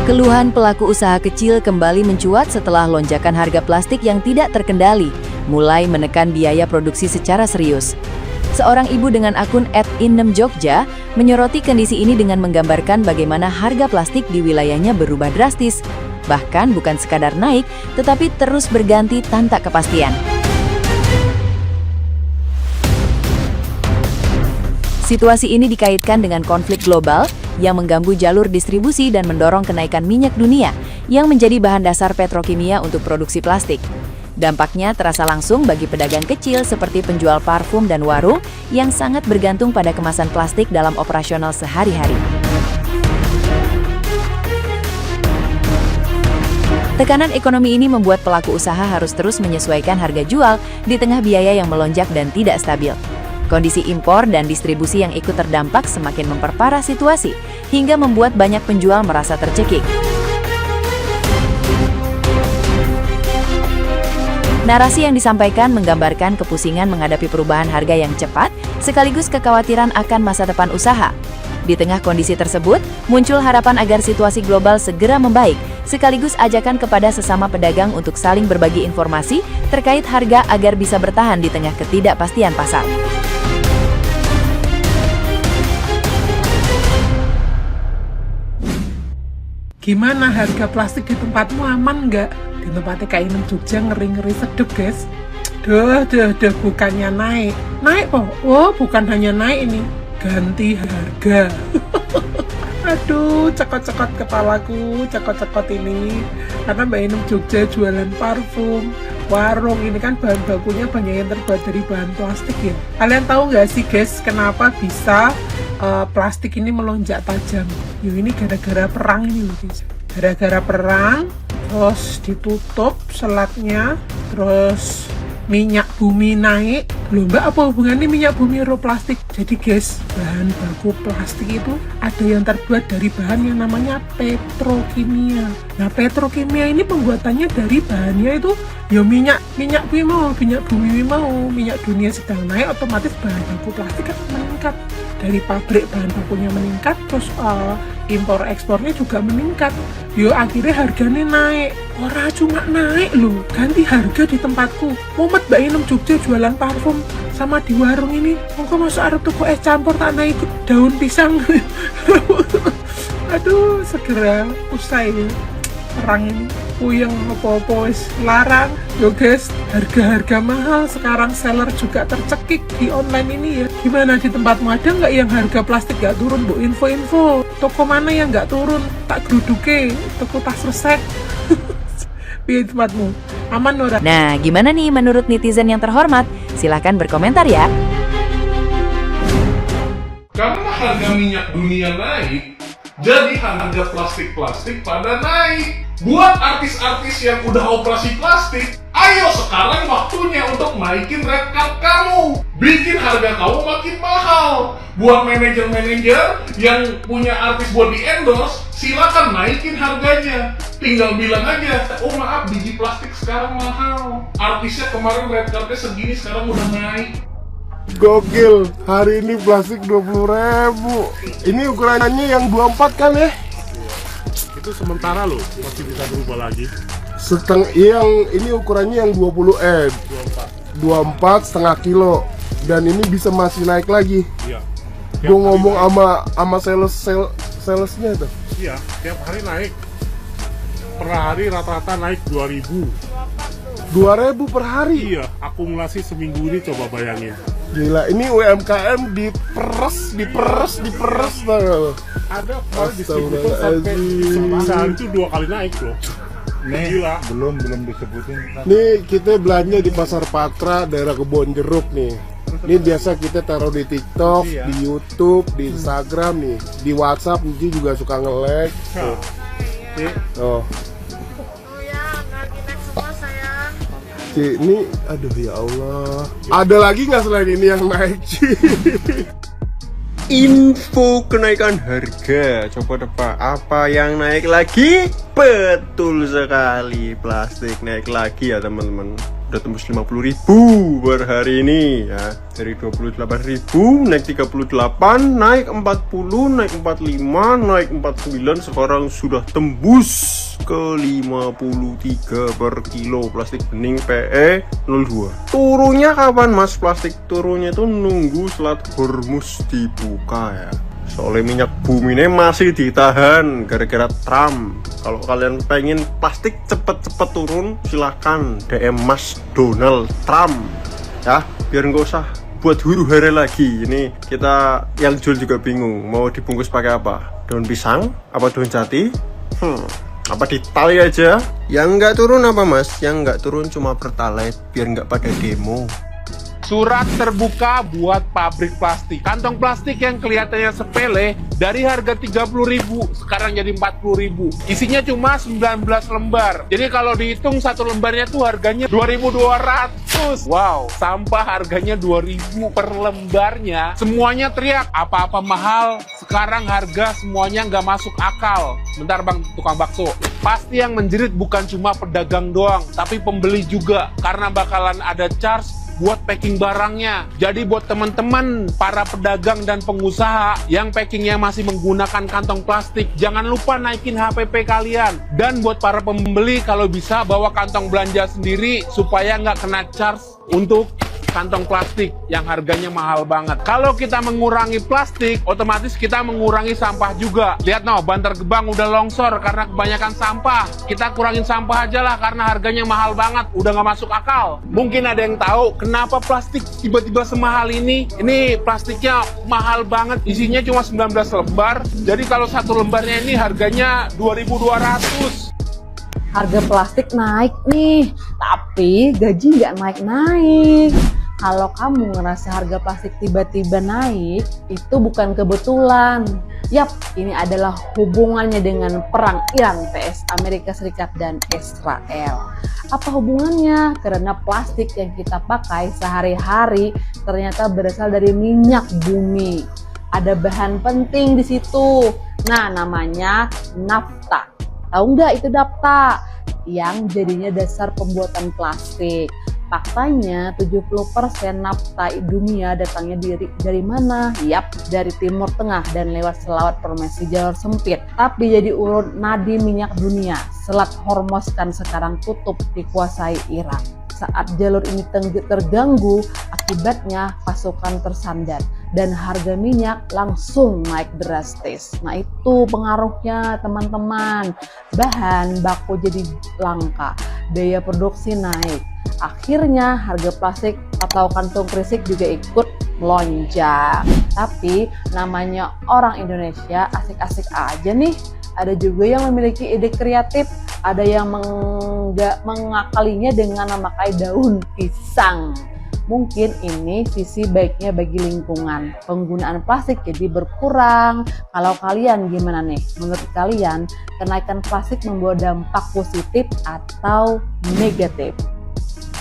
Keluhan pelaku usaha kecil kembali mencuat setelah lonjakan harga plastik yang tidak terkendali, mulai menekan biaya produksi secara serius. Seorang ibu dengan akun @innemjogja menyoroti kondisi ini dengan menggambarkan bagaimana harga plastik di wilayahnya berubah drastis. Bahkan bukan sekadar naik, tetapi terus berganti tanpa kepastian. Situasi ini dikaitkan dengan konflik global yang mengganggu jalur distribusi dan mendorong kenaikan minyak dunia yang menjadi bahan dasar petrokimia untuk produksi plastik. Dampaknya terasa langsung bagi pedagang kecil seperti penjual parfum dan warung yang sangat bergantung pada kemasan plastik dalam operasional sehari-hari. Tekanan ekonomi ini membuat pelaku usaha harus terus menyesuaikan harga jual di tengah biaya yang melonjak dan tidak stabil. Kondisi impor dan distribusi yang ikut terdampak semakin memperparah situasi, hingga membuat banyak penjual merasa tercekik. Narasi yang disampaikan menggambarkan kepusingan menghadapi perubahan harga yang cepat, sekaligus kekhawatiran akan masa depan usaha. Di tengah kondisi tersebut, muncul harapan agar situasi global segera membaik, sekaligus ajakan kepada sesama pedagang untuk saling berbagi informasi terkait harga agar bisa bertahan di tengah ketidakpastian pasar. Gimana harga plastik di tempatmu aman nggak? Di tempatnya Kak Inem Jogja ngeri-ngeri sedep guys. Duh, bukannya naik. Naik kok? Oh, bukan hanya naik ini. Ganti harga. Aduh, cekot-cekot kepalaku, cekot-cekot ini. Karena Mbak Inem Jogja jualan parfum, warung, ini kan bahan bakunya banyak yang terbuat dari bahan plastik ya. Kalian tahu nggak sih guys, kenapa bisa plastik ini melonjak tajam? Yuk, ini gara-gara perang ini loh guys. Gara-gara perang, terus ditutup selatnya, terus minyak bumi naik. Loh mbak, apa hubungannya minyak bumi sama plastik? Jadi guys, bahan baku plastik itu ada yang terbuat dari bahan yang namanya petrokimia. Nah, petrokimia ini pembuatannya dari bahannya itu ya minyak bumi mau, minyak dunia sedang naik, otomatis bahan baku plastik kan meningkat. Dari pabrik bahan bakunya meningkat, terus impor ekspornya juga meningkat. Yo akhirnya harganya naik. Ora cuma naik loh, ganti harga di tempatku. Mumet Mbak Inem Jogja jualan parfum sama di warung ini. Mongko masuk arep tuku es campur tak naik daun pisang. Aduh, segera usai perang ini. Puyeng apa-apa wis larang. Yo guys, harga-harga mahal sekarang, seller juga tercekik di online ini ya. Gimana di tempatmu, ada nggak yang harga plastik nggak turun? Bu, info-info toko mana yang nggak turun, tak geruduke toko tas resek. Di tempatmu aman ora? Nah, gimana nih menurut netizen yang terhormat? Silahkan berkomentar ya. Karena harga minyak dunia naik, jadi harga plastik-plastik pada naik. Buat artis-artis yang udah operasi plastik, ayo sekarang waktunya untuk naikin red card kamu. Bikin harga kamu makin mahal. Buat manajer-manajer yang punya artis buat di-endorse, silakan naikin harganya. Tinggal bilang aja, oh maaf biji plastik sekarang mahal. Artisnya kemarin red cardnya segini, sekarang udah naik. Gokil, hari ini plastik 20.000. Ini ukurannya yang 24 kan ya? Itu sementara loh, masih bisa berubah lagi. Yang ini ukurannya yang 20 24 setengah kilo, dan ini bisa masih naik lagi. Iya. Gue ngomong sama salesnya tuh. Iya, tiap hari naik. Per hari rata-rata naik 2.000. 2.000 per hari? Iya, akumulasi seminggu ini coba bayangin. Gila, ini UMKM diperes tau. Ada distributor sampai sehari itu 2 kali naik loh. Nih, Gila. belum disebutin. Nih kita belanja di Pasar Patra, daerah Kebon Jeruk nih. Ini biasa kita taruh di TikTok, Iya. di YouTube, di Instagram nih, di WhatsApp nanti juga suka nge-lag. Nah, Oh. Ini, aduh ya Allah. Ada lagi nggak selain ini yang naik? Info kenaikan harga, coba tebak apa yang naik lagi? Betul sekali, plastik naik lagi ya teman-teman. sudah tembus 50.000 per hari ini ya. Dari 28.000 naik 38, naik 40, naik 45, naik 49, sekarang sudah tembus ke 53 per kilo plastik bening PE 02. Turunnya kapan Mas plastik? Turunnya itu nunggu Selat Hormuz dibuka ya. Soalnya minyak bumi ini masih ditahan gara-gara Trump. Kalau kalian pengen plastik cepet-cepet turun, silahkan DM Mas Donald Trump ya, biar nggak usah buat huru-hara lagi. Ini kita yang jual juga bingung mau dibungkus pakai apa, daun pisang apa daun jati, apa ditali aja. Yang nggak turun apa Mas? Yang nggak turun cuma Pertalite, biar nggak pada demo. Surat terbuka buat pabrik plastik. Kantong plastik yang kelihatannya sepele dari harga 30.000 sekarang jadi 40.000. Isinya cuma 19 lembar. Jadi kalau dihitung satu lembarnya tuh harganya 2.200. Wow, sampah harganya 2.000 per lembarnya. Semuanya teriak apa-apa mahal. Sekarang harga semuanya nggak masuk akal. Bentar Bang, tukang bakso. Pasti yang menjerit bukan cuma pedagang doang, tapi pembeli juga, karena bakalan ada charge buat packing barangnya. Jadi buat teman-teman para pedagang dan pengusaha yang packingnya masih menggunakan kantong plastik, jangan lupa naikin HPP kalian. Dan buat para pembeli, kalau bisa bawa kantong belanja sendiri supaya nggak kena charge untuk kantong plastik yang harganya mahal banget. Kalau kita mengurangi plastik, otomatis kita mengurangi sampah juga. Lihat Bantar Gebang udah longsor karena kebanyakan sampah. Kita kurangin sampah aja lah karena harganya mahal banget, udah nggak masuk akal. Mungkin ada yang tahu kenapa plastik tiba-tiba semahal ini? Ini plastiknya mahal banget, isinya cuma 19 lembar. Jadi kalau satu lembarnya ini harganya 2.200. Harga plastik naik nih, tapi gaji nggak naik-naik. Kalau kamu ngerasa harga plastik tiba-tiba naik, itu bukan kebetulan. Yap, ini adalah hubungannya dengan perang Iran vs Amerika Serikat dan Israel. Apa hubungannya? Karena plastik yang kita pakai sehari-hari ternyata berasal dari minyak bumi. Ada bahan penting di situ. Nah, namanya nafta. Tahu nggak itu nafta? Yang jadinya dasar pembuatan plastik. Faktanya 70% nafta dunia datangnya dari mana? Yap, dari Timur Tengah dan lewat Selat Formasi jalur sempit. Tapi jadi urut nadi minyak dunia. Selat Hormuz kan sekarang tutup, dikuasai Iran. Saat jalur ini terganggu, akibatnya pasokan tersandar dan harga minyak langsung naik drastis. Nah itu pengaruhnya teman-teman. Bahan baku jadi langka, biaya produksi naik. Akhirnya harga plastik atau kantong krisik juga ikut melonjak. Tapi namanya orang Indonesia asik-asik aja nih. Ada juga yang memiliki ide kreatif, ada yang mengakalinya dengan memakai daun pisang. Mungkin ini sisi baiknya bagi lingkungan. Penggunaan plastik jadi berkurang. Kalau kalian gimana nih? Menurut kalian, kenaikan plastik membawa dampak positif atau negatif?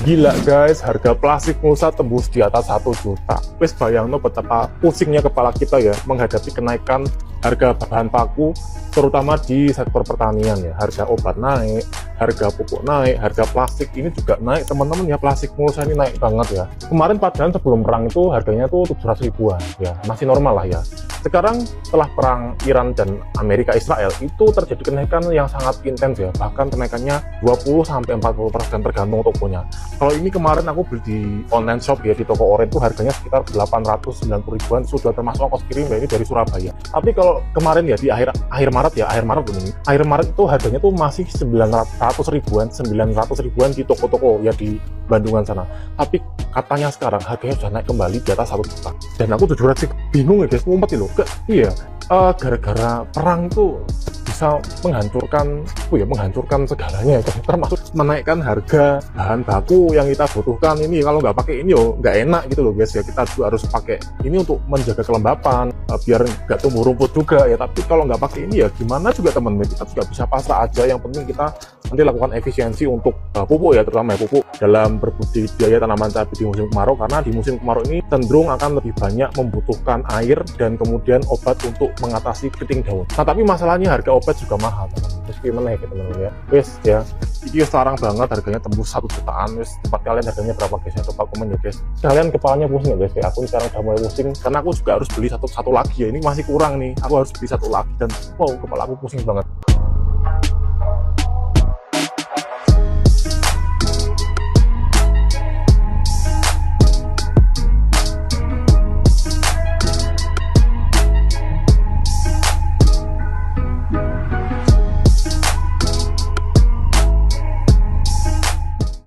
Gila guys, harga plastik mulsa tembus di atas 1 juta. Wes bayangno betapa pusingnya kepala kita ya menghadapi kenaikan harga bahan baku, terutama di sektor pertanian ya. Harga obat naik, harga pupuk naik, harga plastik ini juga naik teman-teman ya. Plastik mulsa ini naik banget ya. Kemarin padahal sebelum perang itu harganya tuh 700 ribuan ya, masih normal lah ya. Sekarang setelah perang Iran dan Amerika Israel itu terjadi kenaikan yang sangat intens ya, bahkan kenaikannya 20-40% tergantung tokonya. Kalau ini kemarin aku beli di online shop ya, di toko Oren itu harganya sekitar 890 ribuan, sudah termasuk ongkos kirim ya, ini dari Surabaya. Tapi kalau kemarin ya di akhir Maret itu harganya tuh masih 900 ribuan di toko-toko ya di Bandungan sana. Tapi katanya sekarang harganya sudah naik kembali di atas 1 juta. Dan aku jujur aja bingung ya guys, ngumpet loh. Iya, gara-gara perang itu bisa menghancurkan segalanya ya, termasuk menaikkan harga bahan baku yang kita butuhkan. Ini kalau nggak pakai ini yo nggak enak gitu loh guys ya. Kita juga harus pakai ini untuk menjaga kelembapan biar nggak tumbuh rumput juga ya. Tapi kalau nggak pakai ini ya gimana juga teman-teman, kita juga bisa pasrah aja. Yang penting kita nanti lakukan efisiensi untuk pupuk ya, terutama ya pupuk dalam berbudidaya tanaman cabai di musim kemarau, karena di musim kemarau ini cenderung akan lebih banyak membutuhkan air dan kemudian obat untuk mengatasi keriting daun. Nah tapi masalahnya harga obat juga mahal, terus gimana ya teman-teman ya. Wes ya, ini sekarang banget harganya tembus 1 jutaan. Wes tempat kalian harganya berapa guys ya, coba komen ya guys. Kalian kepalanya pusing ya guys ya, aku sekarang udah mulai pusing karena aku juga harus beli satu lagi ya, ini masih kurang nih, aku harus beli satu lagi dan wow, kepala aku pusing banget.